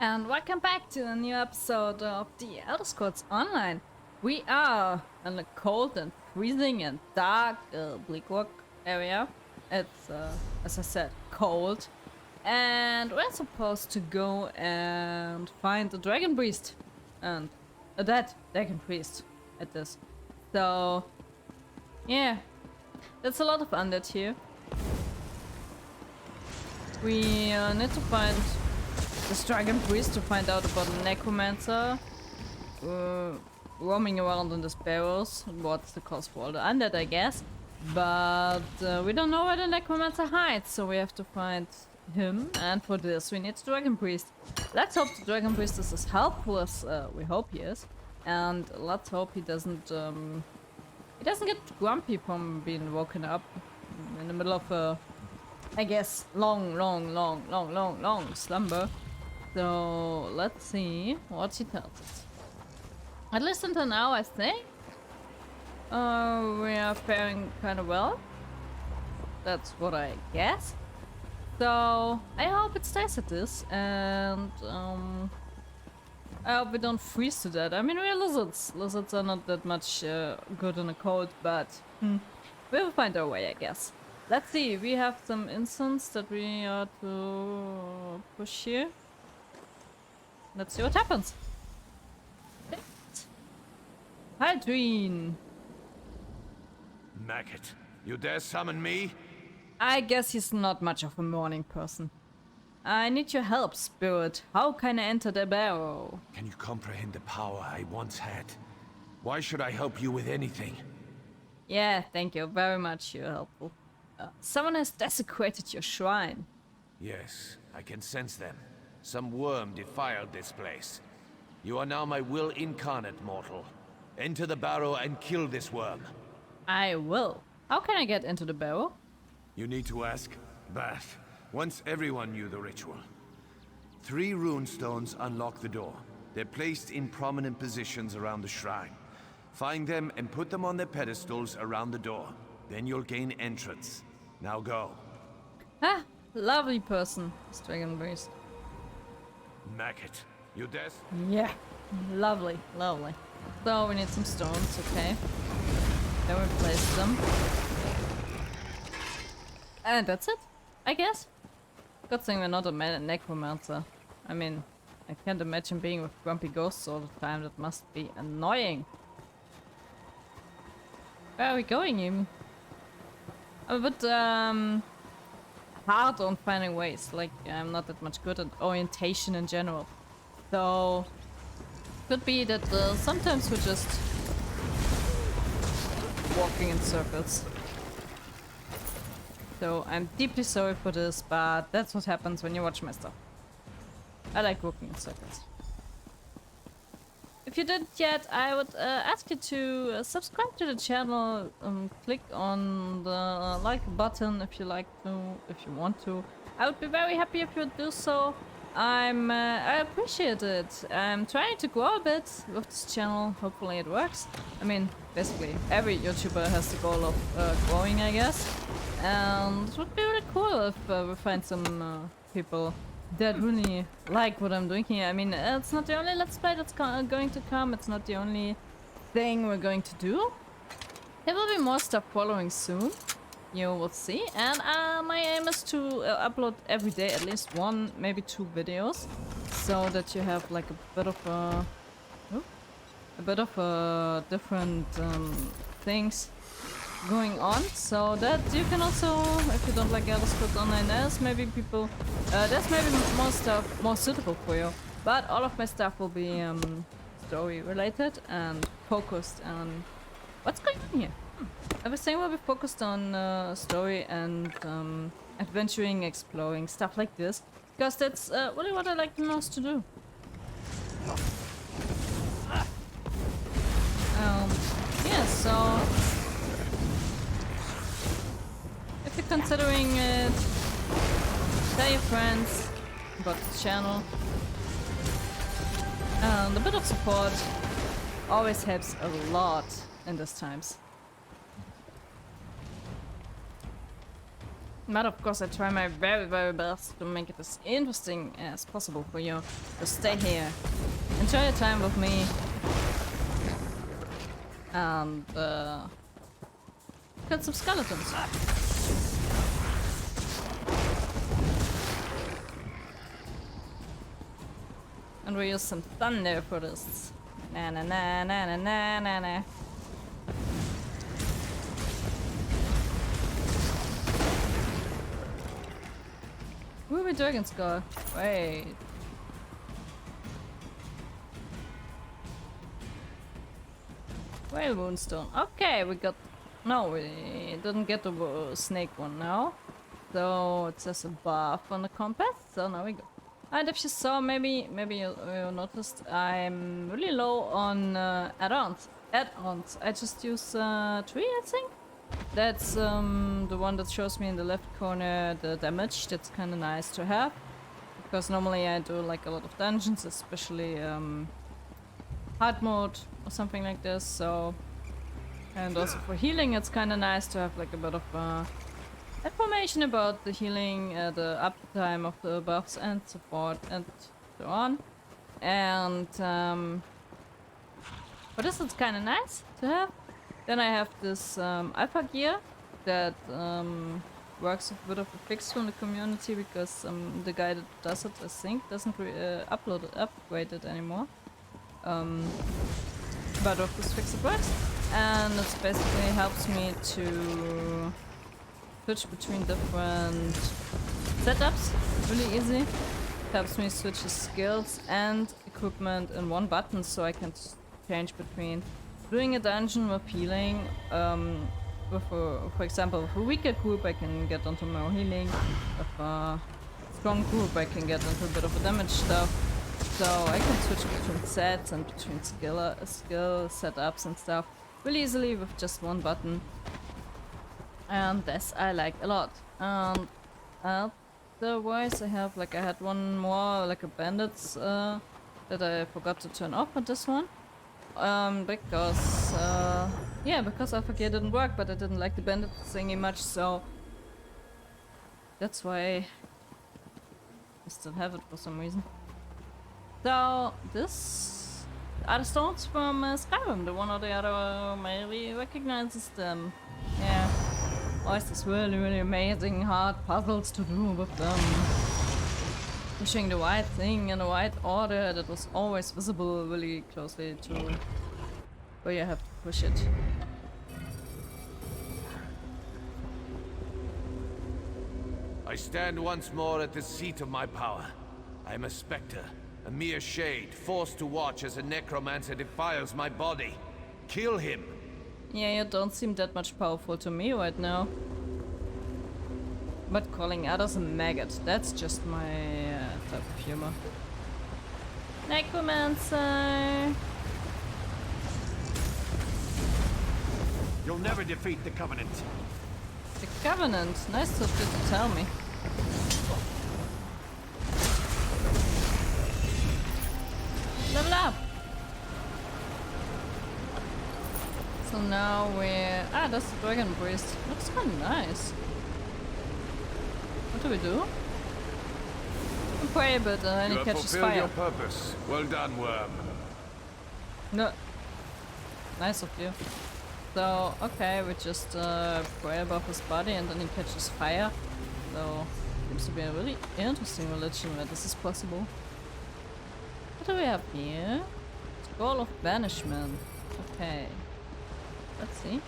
And welcome back to a new episode of the Elder Scrolls Online. We are in a cold and freezing and dark Bleak Rock area. It's, as I said, cold. And we're supposed to go and find the Dragonpriest. And a dead Dragonpriest at this. So, yeah. There's a lot of undead here. We need to find this Dragonpriest to find out about the Necromancer roaming around in the barrows. What's the cause for all the undead, I guess. But we don't know where the Necromancer hides, so we have to find him. And for this, we need the Dragonpriest. Let's hope the Dragonpriest is as helpful as we hope he is, and let's hope he doesn't get grumpy from being woken up in the middle of a, I guess, long slumber. So let's see what he tells us. At least until now, I think we are faring kind of well. That's what I guess. So I hope it stays at this, and I hope we don't freeze to death. I mean, we're lizards. Lizards are not that much good in a cold, but we'll find our way, I guess. Let's see. We have some incense that we are to push here. Let's see what happens. Hydrine. Maggot, you dare summon me? I guess he's not much of a morning person. I need your help, spirit. How can I enter the barrow? Can you comprehend the power I once had? Why should I help you with anything? Yeah, thank you very much. You're helpful. Someone has desecrated your shrine. Yes, I can sense them. Some worm defiled this place. You are now my will incarnate, mortal. Enter the barrow and kill this worm. I will. How can I get into the barrow? You need to ask that. Once everyone knew the ritual. 3 rune stones unlock the door. They're placed in prominent positions around the shrine. Find them and put them on their pedestals around the door. Then you'll gain entrance. Now go. Ah, lovely person, this Dragonpriest. Maggot, you dare? Yeah, lovely. So we need some stones, okay. Then we place them. And that's it, I guess. Good thing we're not a necromancer. I mean, I can't imagine being with grumpy ghosts all the time. That must be annoying. Where are we going even? I'm a bit hard on finding ways. Like, I'm not that much good at orientation in general. So, could be that sometimes we're just walking in circles. So I'm deeply sorry for this, but that's what happens when you watch my stuff. I like walking in circles. If you didn't yet, I would ask you to subscribe to the channel. Click on the like button if you like to, if you want to. I would be very happy if you would do so. I appreciate it. I'm trying to grow a bit with this channel. Hopefully it works. I mean, basically every YouTuber has the goal of growing, I guess. And it would be really cool if we find some people that really like what I'm doing here. I mean, it's not the only Let's Play that's going to come. It's not the only thing we're going to do. There will be more stuff following soon. You will see. And my aim is to upload every day at least 1, maybe 2 videos, so that you have like a bit of a different things going on, so that you can also, if you don't like Elder Scrolls Online, there's maybe more stuff more suitable for you. But all of my stuff will be story related and focused on what's going on here. Everything will be focused on story and adventuring, exploring, stuff like this, because that's really what I like the most to do. Yeah, so if you're considering it, tell your friends about the channel. And a bit of support always helps a lot in these times. But of course I try my very, very best to make it as interesting as possible for you. So stay here. Enjoy your time with me. And kill some skeletons. And we use some thunder for this. Na na na na na na na na. Ruby Dragon Skull. Wait. Whale Moonstone. Okay, we got. No, we didn't get the snake one now. So it says a buff on the compass. So now we go. And if you saw, maybe you noticed, I'm really low on add-ons. I just use 3, I think. That's the one that shows me in the left corner the damage. That's kind of nice to have, because normally I do like a lot of dungeons, especially hard mode or something like this. So, and also for healing, it's kind of nice to have like a bit of information about the healing, the uptime of the buffs and support and so on. And but this is kind of nice to have. Then I have this alpha gear that works with a bit of a fix from the community, because the guy that does it, I think, doesn't upgrade it anymore. But with this fix it works, and it basically helps me to switch between different setups really easy. It helps me switch the skills and equipment in one button, so I can change between doing a dungeon with healing. For example, with a weaker group I can get onto more healing. With a strong group I can get into a bit of a damage stuff. So I can switch between sets and between skill setups and stuff really easily with just one button. And this I like a lot. And otherwise I have I had one more like a bandits that I forgot to turn off on this one. Because alpha gear didn't work, but I didn't like the bandit thingy much, so that's why I still have it for some reason. So this are the stones from Skyrim. The one or the other maybe recognizes them. Yeah. Always this really, really amazing hard puzzles to do with them. Pushing the right thing in the right order that was always visible really closely to where you have to push it. I stand once more at the seat of my power. I am a spectre, a mere shade, forced to watch as a necromancer defiles my body. Kill him! Yeah, you don't seem that much powerful to me right now. But calling others a maggot, that's just my type of humor. Necromancer! You'll never defeat the Covenant. The Covenant? Nice of you to tell me. Level up! So now we're... Ah, that's the Dragonpriest. Looks kinda nice. What do we do? We pray a bit and then he catches fire. Your purpose. Well done, worm. No. Nice of you. So, okay, we just pray above his body and then he catches fire. So, seems to be a really interesting religion where this is possible. What do we have here? Scroll of Banishment. Okay. Let's see.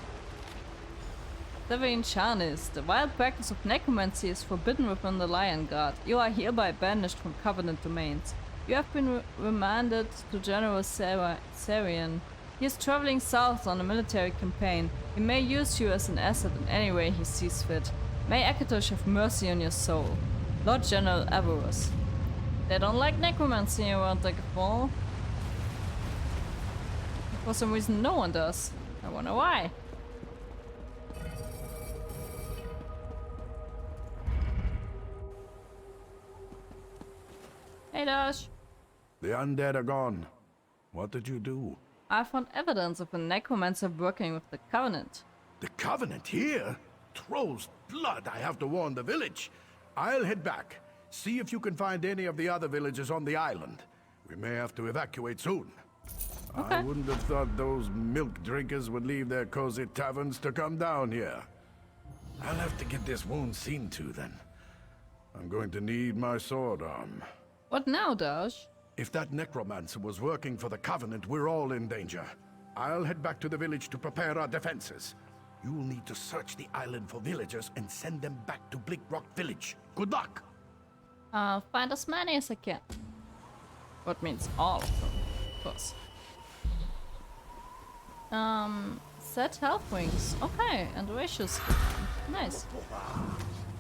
Severin Charnis. The wild practice of necromancy is forbidden within the Lion Guard. You are hereby banished from Covenant domains. You have been remanded to General Sarian. He is traveling south on a military campaign. He may use you as an asset in any way he sees fit. May Akatosh have mercy on your soul. Lord General Averus. They don't like necromancy around Daggerfall. For some reason no one does. I wonder why. Hey Dash. The undead are gone. What did you do? I found evidence of a necromancer working with the Covenant. The Covenant here? troll's blood, I have to warn the village. I'll head back. See if you can find any of the other villages on the island. We may have to evacuate soon. Okay. I wouldn't have thought those milk drinkers would leave their cozy taverns to come down here. I'll have to get this wound seen to then. I'm going to need my sword arm. What now, Dash? If that necromancer was working for the Covenant, we're all in danger. I'll head back to the village to prepare our defenses. You'll need to search the island for villagers and send them back to Bleak Rock Village. Good luck! I'll find as many as I can. What means all of them, of course. Set health wings. Okay, and ratios. Nice.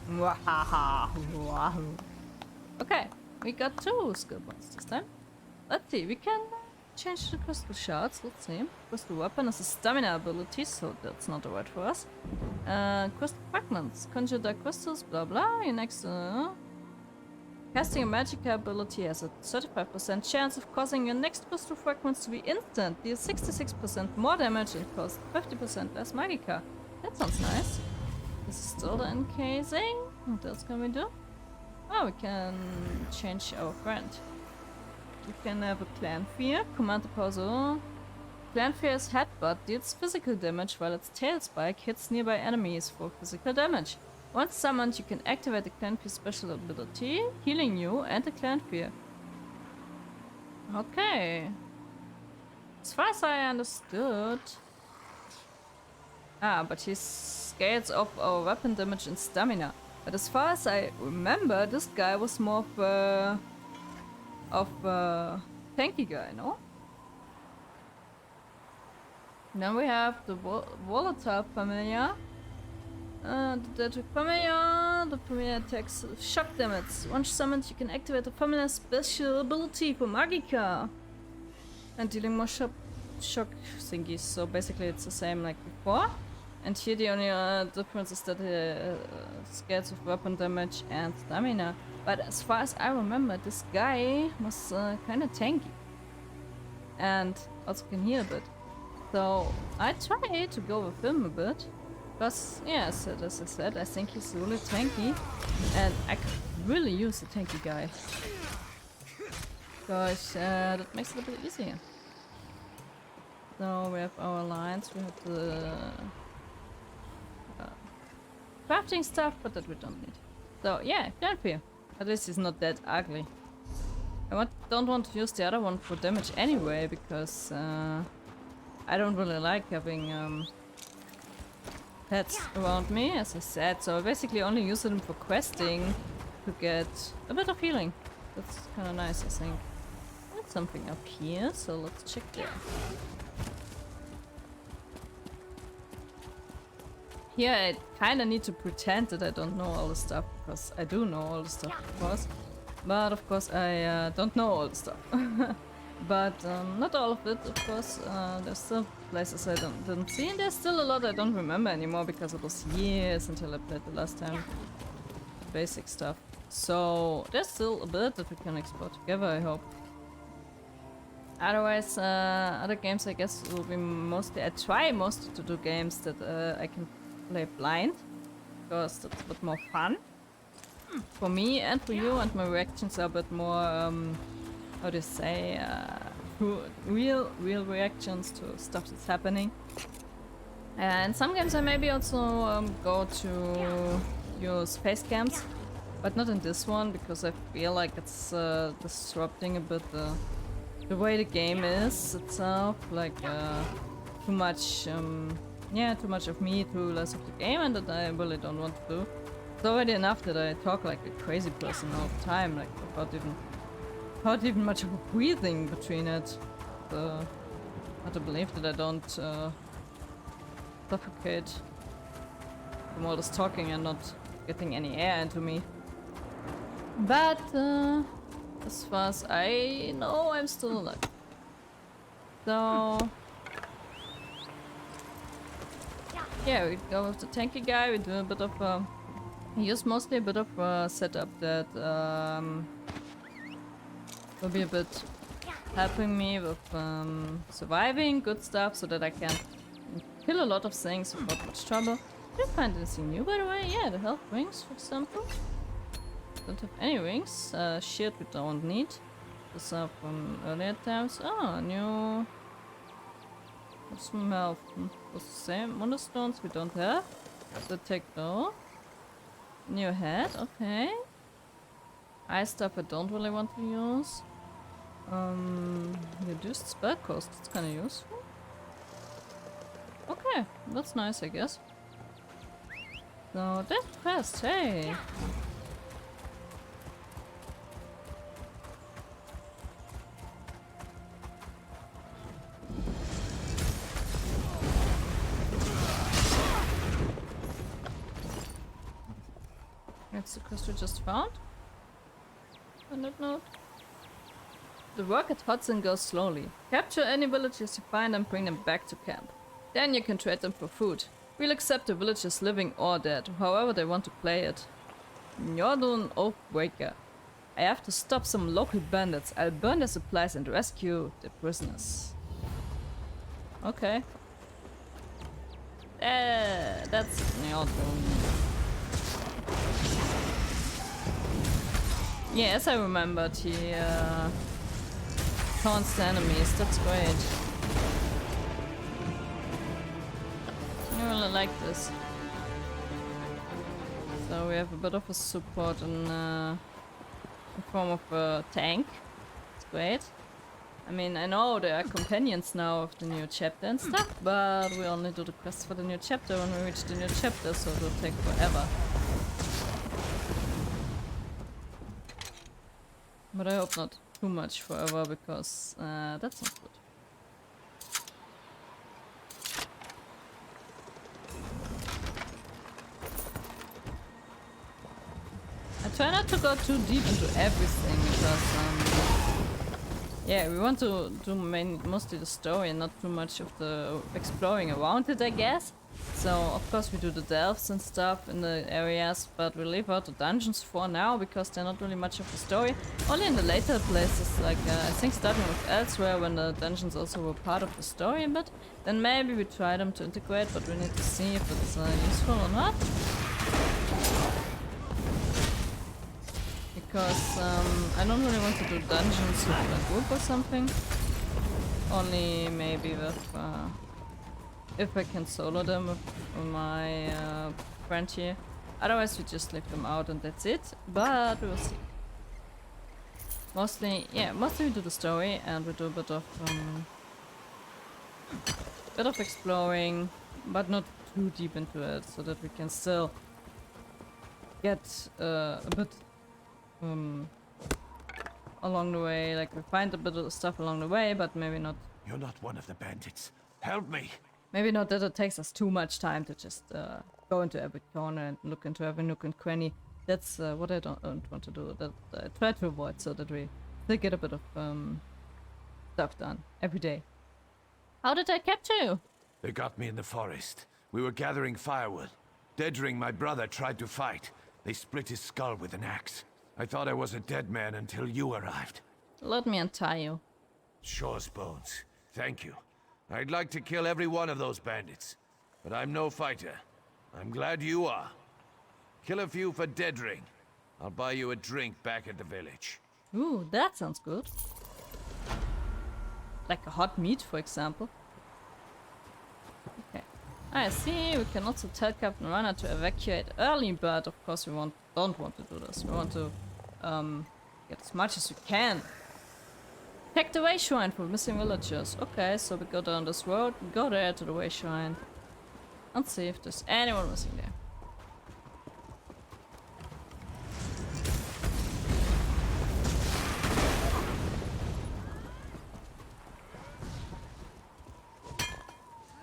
Wahoo. Okay, we got 2 skill points this time. Let's see, we can change the crystal shards. Let's see. Crystal weapon is a stamina ability, so that's not the word for us. Crystal fragments. Conjure dark crystals, blah blah. Your next casting a magic ability has a 35% chance of causing your next crystal fragments to be instant. Deal 66% more damage and cost 50% less magicka. That sounds nice. This is still the encasing. What else can we do? Oh, we can change our friend. We can have a clan fear. Command the puzzle. Clan fear's headbutt deals physical damage while its tail spike hits nearby enemies for physical damage. Once summoned, you can activate the clan fear special ability, healing you and the clan fear. Okay. As far as I understood. But he scales off our weapon damage and stamina. But as far as I remember, this guy was more of a tanky guy, no? Then we have the volatile familiar. The familiar attacks shock damage. Once summoned, you can activate the familiar special ability for magicka. And dealing more shock thingies. So basically it's the same like before. And here the only difference is that it scales of weapon damage and stamina. But as far as I remember, this guy was kinda tanky. And also can heal a bit. So I tried to go with him a bit. Because, yeah, as I said, I think he's really tanky. And I could really use a tanky guy. Because that makes it a bit easier. So we have our lines, we have the crafting stuff, but that we don't need. So yeah, Dragonpriest. At least he's not that ugly. I don't want to use the other one for damage anyway, because I don't really like having pets around me, as I said. So I basically only use them for questing to get a bit of healing. That's kind of nice, I think. There's something up here, so let's check there. Here I kinda need to pretend that I don't know all the stuff, because I do know all the stuff, of course. But of course I don't know all the stuff. But not all of it, of course. There's still places I didn't see, and there's still a lot I don't remember anymore, because it was years until I played the last time. Basic stuff. So there's still a bit that we can explore together, I hope. Otherwise, other games I guess will be mostly... I try mostly to do games that I can play blind, because that's a bit more fun for me and for you, and my reactions are a bit more how do you say, real reactions to stuff that's happening. And some games I maybe also go to use face cams, but not in this one, because I feel like it's disrupting a bit the way the game is itself, like too much too much of me, too less of the game, and that I really don't want to do. It's already enough that I talk like a crazy person all the time, like without even much of a breathing between it. Hard to believe that I don't suffocate from all this talking and not getting any air into me. But as far as I know, I'm still alive. So yeah, we go with the tanky guy. We do a bit of use mostly a bit of setup that will be a bit helping me with surviving good stuff, so that I can kill a lot of things without much trouble. Did I find anything new, by the way? Yeah, the health rings, for example. Don't have any rings. Shield we don't need. This up from earlier times. Oh, new. Some health. What's the same? Wonderstones we don't have. So take though. New head, okay. Ice stuff I don't really want to use. Reduced spell cost, that's kinda useful. Okay, that's nice I guess. So that quest, hey! That's the quest we just found. On that note. The work at Hudson goes slowly. Capture any villagers you find and bring them back to camp. Then you can trade them for food. We'll accept the villagers living or dead, however they want to play it. Njordun Oathbreaker. I have to stop some local bandits. I'll burn their supplies and rescue the prisoners. Okay. That's Njordun. Yes, I remembered. He taunts the enemies. That's great. I really like this. So we have a bit of a support in form of a tank. It's great. I mean, I know there are companions now of the new chapter and stuff, but we only do the quest for the new chapter when we reach the new chapter, so it will take forever. But I hope not too much forever, because that's not good. I try not to go too deep into everything, because yeah, we want to do mostly the story and not too much of the exploring around it, I guess. So of course we do the delves and stuff in the areas, but we leave out the dungeons for now because they're not really much of the story. Only in the later places, like I think starting with Elsewhere, when the dungeons also were part of the story a bit, then maybe we try them to integrate, but we need to see if it's useful or not. Because I don't really want to do dungeons with a group or something. Only maybe with if I can solo them with my friend here. Otherwise we just leave them out and that's it. But we'll see. Mostly we do the story and we do a bit of exploring, but not too deep into it, so that we can still get a bit along the way. Like we find a bit of stuff along the way, but maybe not. You're not one of the bandits. Help me! Maybe not that it takes us too much time to just go into every corner and look into every nook and cranny. That's what I don't want to do. That I try to avoid, so that we still get a bit of stuff done every day. How did I capture you? They got me in the forest. We were gathering firewood. Dedring, my brother, tried to fight. They split his skull with an axe. I thought I was a dead man until you arrived. Let me untie you. Sure, Bones. Thank you. I'd like to kill every one of those bandits, but I'm no fighter. I'm glad you are. Kill a few for Dedring. I'll buy you a drink back at the village. Ooh, that sounds good. Like a hot meat, for example. Okay. I see. We can also tell Captain Runner to evacuate early, but of course we don't want to do this. We want to get as much as we can. Check the way shrine for missing villagers. Okay, so we go down this road, go there to the way shrine, and see if there's anyone missing there.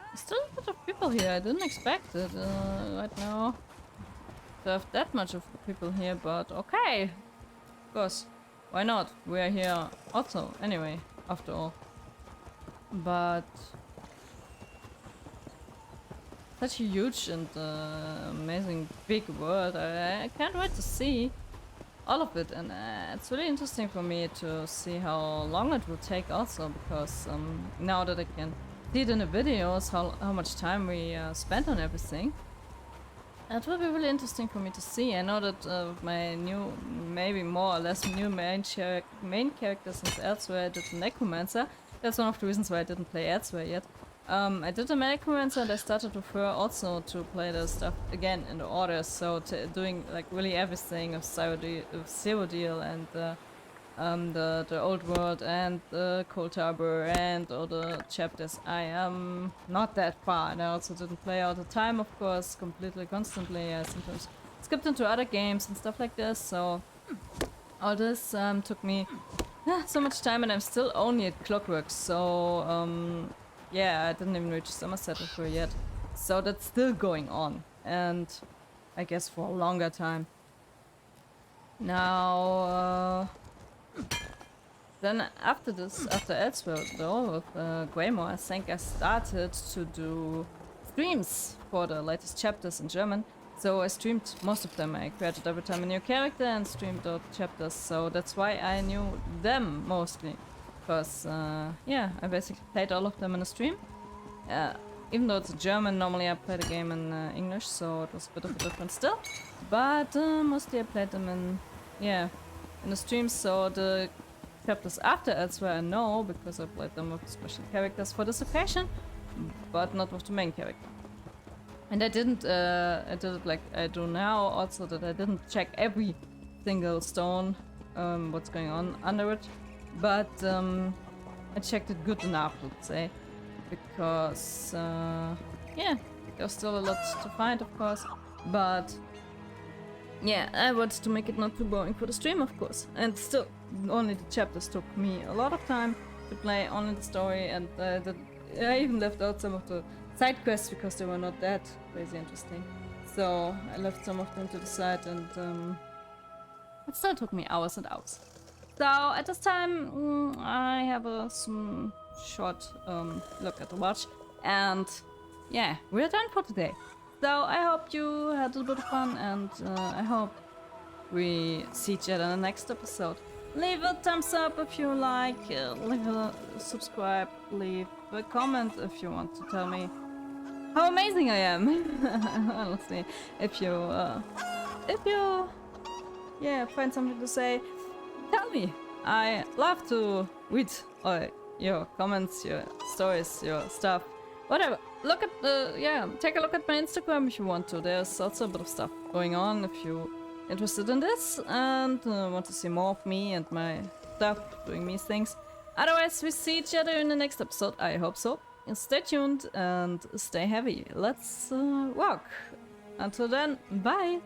There's still a lot of people here. I didn't expect it right now to have that much of people here, but okay. Of course. Why not? We are here also, anyway, after all. But such a huge and amazing big world. I can't wait to see all of it, and it's really interesting for me to see how long it will take also, because now that I can see it in the videos how much time we spent on everything. It will be really interesting for me to see. I know that my new, maybe more or less new main character since Elsewhere, I did the Necromancer. That's one of the reasons why I didn't play Elsewhere yet. I did the Necromancer and I started with her also to play the stuff again in the orders, so doing like really everything of Cyrodiil and the Old World and the Cold Harbor and all the chapters. I am not that far, and I also didn't play all the time, of course, completely, constantly. I sometimes skipped into other games and stuff like this, so all this took me so much time, and I'm still only at Clockwork, so yeah, I didn't even reach Somerset with her yet. So that's still going on, and I guess for a longer time. Now, then after this, after Elsewhere though, with Greymore, I think I started to do streams for the latest chapters in German. So I streamed most of them. I created every time a new character and streamed the chapters. So that's why I knew them mostly. Because, yeah, I basically played all of them in a stream. Even though it's German, normally I play the game in English, so it was a bit of a difference still. But mostly I played them in, yeah, in the streams. So the chapters after Elsewhere I know, because I played them with special characters for this occasion, but not with the main character. And I didn't, I did it like I do now, also that I didn't check every single stone, what's going on under it. But I checked it good enough, let's say, because yeah, there's still a lot to find, of course. But yeah, I wanted to make it not too boring for the stream, of course. And still, only the chapters took me a lot of time to play, only the story, and I even left out some of the side quests because they were not that crazy interesting. So I left some of them to the side, and it still took me hours and hours. So at this time, I have a short look at the watch, and yeah, we're done for today. So I hope you had a little bit of fun, and I hope we see each other in the next episode. Leave a thumbs up if you like, leave a subscribe, leave a comment if you want to tell me how amazing I am. Honestly, if you yeah, find something to say, tell me. I love to read your comments, your stories, your stuff, whatever. Look at take a look at my Instagram if you want to. There's also a bit of stuff going on if you're interested in this and want to see more of me and my stuff, doing me things. Otherwise, we see each other in the next episode. I hope so. And stay tuned and stay heavy. Let's walk. Until then, bye.